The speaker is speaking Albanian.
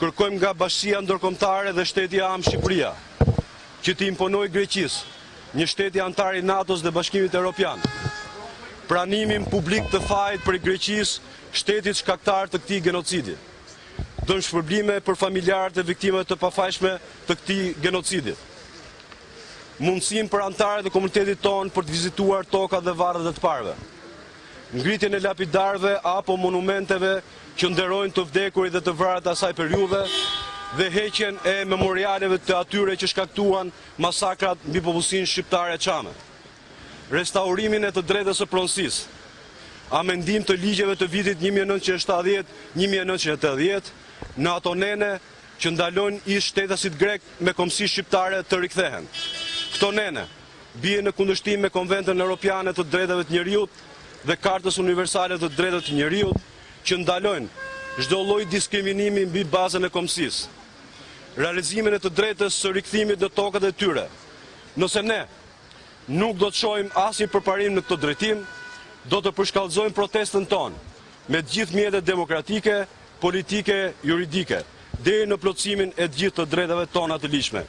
kërkojmë nga Bashkia Ndërkombëtare dhe Shteti Am Shqipëria që të imponojë Greqisë, një shteti antar i NATO-s dhe Bashkimit Evropian, pranimin publik të fajit për Greqisë, shtetit shkaktar të këtij genocidi. Dëmë shpërblime për familjarët e viktimeve të pafajshme të këtij genocidi. Mundësim për antarët e komunitetit tonë për të vizituar tokat dhe varret e të parëve. Ngritjen e lapidarëve apo monumenteve që nderojnë të vdekurit dhe të vrarët asaj periudhe dhe heqjen e memorialeve të atyre që shkaktuan masakrat mbi popullsinë shqiptare çame. Restaurimin e të drejtës së pronësisë, amendim të ligjeve të vitit 1970-1980 në ato nene që ndalojnë ish shtetasit grek me kombësi shqiptare të rikthehen. Këto nene bie në kundërshtim me Konventën Evropiane të Drejtave të Njerëzit dhe Kartës Universale të Drejtave të Njerëzit që ndalojnë çdo lloj diskriminimi mbi bazën e kombësisë. Realizimin e të drejtës së rikthimit në tokat e tyre. Nëse ne nuk do të shohim asnjë përparim në këtë drejtim, do të përshkallëzojmë protestën tonë me të gjithë mjetet demokratike, politike, juridike, deri në plotësimin e të gjithë të drejtave tona të ligjshme.